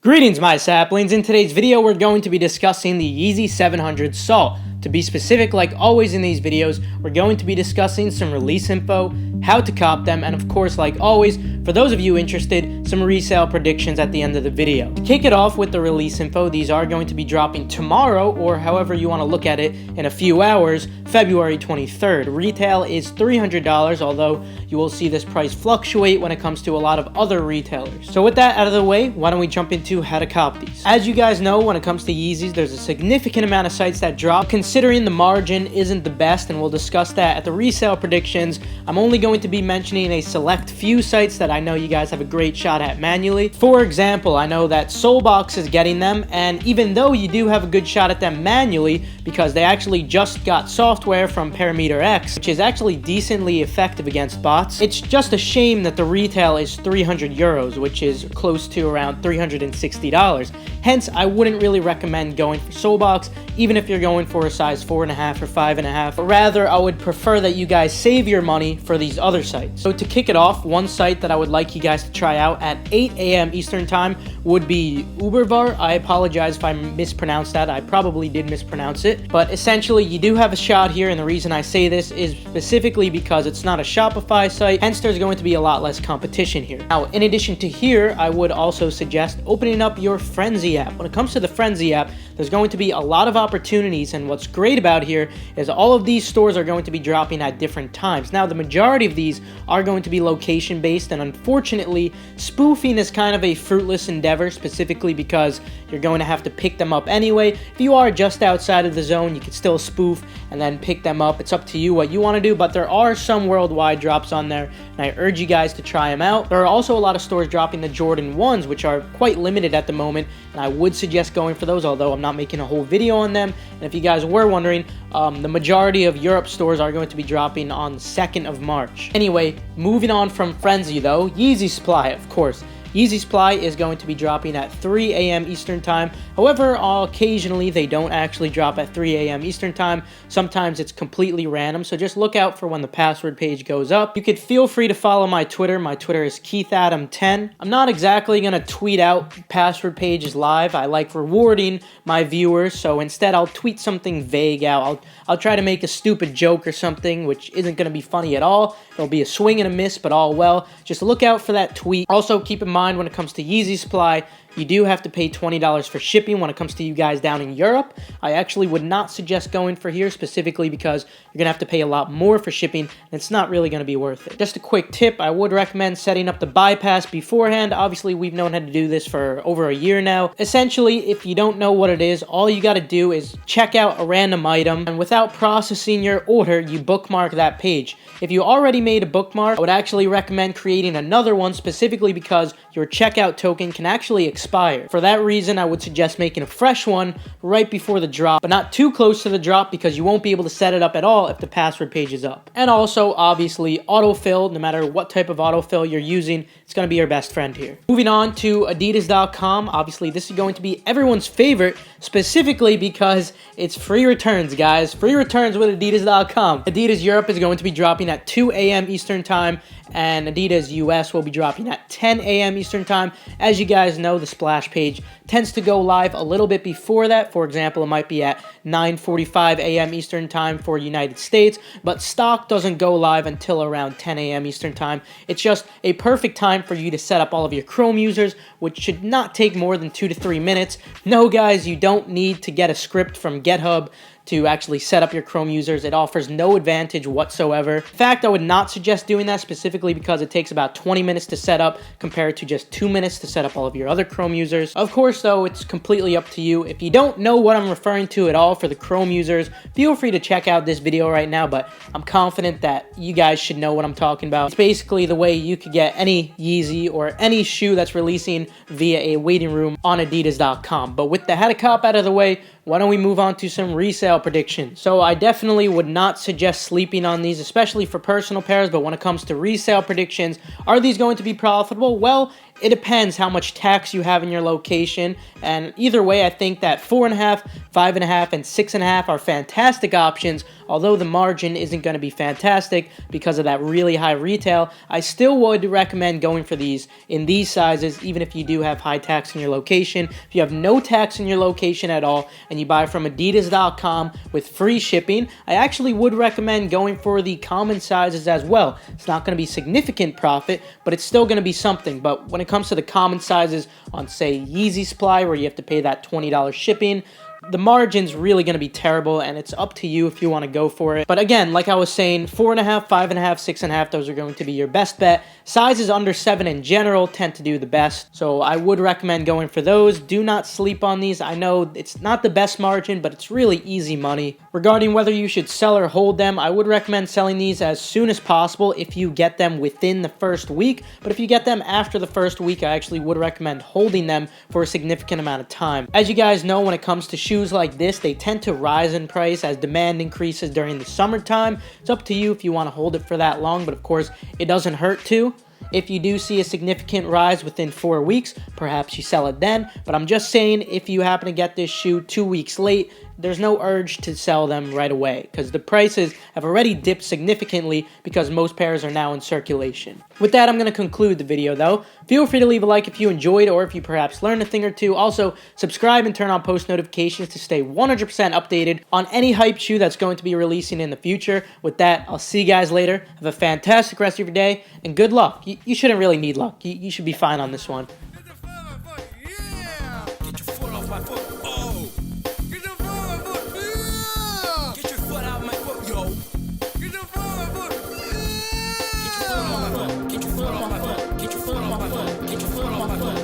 Greetings, my saplings. In today's video, we're going to be discussing the Yeezy 700 Salt. To be specific, like always in these videos, we're going to be discussing some release info, how to cop them, and of course, like always, for those of you interested, some resale predictions at the end of the video. To kick it off with the release info, these are going to be dropping tomorrow, or however you want to look at it, in a few hours, February 23rd. Retail is $300, although you will see this price fluctuate when it comes to a lot of other retailers. So with that out of the way, why don't we jump into how to cop these. As you guys know, when it comes to Yeezys, there's a significant amount of sites that drop. Considering the margin isn't the best, and we'll discuss that at the resale predictions, I'm only going to be mentioning a select few sites that I know you guys have a great shot at manually. For example, I know that Soulbox is getting them, and even though you do have a good shot at them manually, because they actually just got software from Parameter X, which is actually decently effective against bots, it's just a shame that the retail is 300 euros, which is close to around $360. Hence, I wouldn't really recommend going for Soulbox, even if you're going for a size 4.5 or 5.5. But rather, I would prefer that you guys save your money for these other sites. So to kick it off, one site that I would like you guys to try out at 8 a.m. Eastern Time would be Ubervar. I apologize if I mispronounced that. I probably did mispronounce it. But essentially, you do have a shot here, and the reason I say this is specifically because it's not a Shopify site, hence there's going to be a lot less competition here. Now, in addition to here, I would also suggest opening up your Frenzy app. When it comes to the Frenzy app, there's going to be a lot of opportunities, and what's great about here is all of these stores are going to be dropping at different times. Now, the majority of these are going to be location based, and unfortunately, spoofing is kind of a fruitless endeavor, specifically because you're going to have to pick them up anyway. If you are just outside of the zone, you can still spoof and then pick them up. It's up to you what you want to do, but there are some worldwide drops on there, and I urge you guys to try them out. There are also a lot of stores dropping the Jordan 1s, which are quite limited at the moment, and I would suggest going for those, although I'm not making a whole video on them. And if you guys were wondering, the majority of Europe stores are going to be dropping on the 2nd of March. Anyway, moving on from Frenzy though, Yeezy Supply, of course. Yeezy Supply is going to be dropping at 3 a.m. Eastern Time. However, occasionally they don't actually drop at 3 a.m. Eastern Time. Sometimes it's completely random, so just look out for when the password page goes up. You could feel free to follow my Twitter. My Twitter is KeithAdam10. I'm not exactly going to tweet out password pages live. I like rewarding my viewers, so instead I'll tweet something vague out. I'll try to make a stupid joke or something, which isn't going to be funny at all. It'll be a swing and a miss, but all well. Just look out for that tweet. Also, keep in mind, when it comes to Yeezy Supply, you do have to pay $20 for shipping when it comes to you guys down in Europe. I actually would not suggest going for here, specifically because you're going to have to pay a lot more for shipping, and it's not really going to be worth it. Just a quick tip, I would recommend setting up the bypass beforehand. Obviously, we've known how to do this for over a year now. Essentially, if you don't know what it is, all you got to do is check out a random item, and without processing your order, you bookmark that page. If you already made a bookmark, I would actually recommend creating another one, specifically because your checkout token can actually expire. For that reason, I would suggest making a fresh one right before the drop, but not too close to the drop, because you won't be able to set it up at all if the password page is up. And also, obviously, autofill. No matter what type of autofill you're using, it's going to be your best friend here. Moving on to Adidas.com. Obviously, this is going to be everyone's favorite, specifically because it's free returns, guys. Free returns with Adidas.com. Adidas Europe is going to be dropping at 2 a.m. Eastern Time, and Adidas US will be dropping at 10 a.m. Eastern Time. As you guys know, the splash page tends to go live a little bit before that. For example, it might be at 9:45 a.m. Eastern Time for United States, but stock doesn't go live until around 10 a.m. Eastern Time. It's just a perfect time for you to set up all of your Chrome users, which should not take more than 2 to 3 minutes. No, guys, you don't need to get a script from GitHub to actually set up your Chrome users. It offers no advantage whatsoever. In fact, I would not suggest doing that, specifically because it takes about 20 minutes to set up compared to just 2 minutes to set up all of your other Chrome users. Of course, though, it's completely up to you. If you don't know what I'm referring to at all for the Chrome users, feel free to check out this video right now, but I'm confident that you guys should know what I'm talking about. It's basically the way you could get any Yeezy or any shoe that's releasing via a waiting room on Adidas.com. But with the how to cop out of the way, why don't we move on to some resale predictions? So I definitely would not suggest sleeping on these, especially for personal pairs, but when it comes to resale predictions, are these going to be profitable? Well, it depends how much tax you have in your location, and either way, I think that 4.5, 5.5, and 6.5 are fantastic options although the margin isn't going to be fantastic because of that really high retail, I still would recommend going for these in these sizes, even if you do have high tax in your location. If you have no tax in your location at all and you buy from Adidas.com with free shipping, I actually would recommend going for the common sizes as well. It's not going to be significant profit, but it's still going to be something. But when it comes to the common sizes on, say, Yeezy Supply, where you have to pay that $20 shipping, the margin's really going to be terrible, and it's up to you if you want to go for it. But again, like I was saying, 4.5, 5.5, 6.5, those are going to be your best bet. Sizes under 7 in general tend to do the best, so I would recommend going for those. Do not sleep on these. I know it's not the best margin, but it's really easy money. Regarding whether you should sell or hold them, I would recommend selling these as soon as possible if you get them within the first week. But if you get them after the first week, I actually would recommend holding them for a significant amount of time. As you guys know, when it comes to shoes like this, they tend to rise in price as demand increases during the summertime. It's up to you if you want to hold it for that long, but of course, it doesn't hurt to. If you do see a significant rise within 4 weeks, perhaps you sell it then. But I'm just saying, if you happen to get this shoe 2 weeks late, there's no urge to sell them right away because the prices have already dipped significantly because most pairs are now in circulation. With that, I'm going to conclude the video though. Feel free to leave a like if you enjoyed or if you perhaps learned a thing or two. Also, subscribe and turn on post notifications to stay 100% updated on any hype shoe that's going to be releasing in the future. With that, I'll see you guys later. Have a fantastic rest of your day and good luck. You shouldn't really need luck. You should be fine on this one. Get your foot on my foot.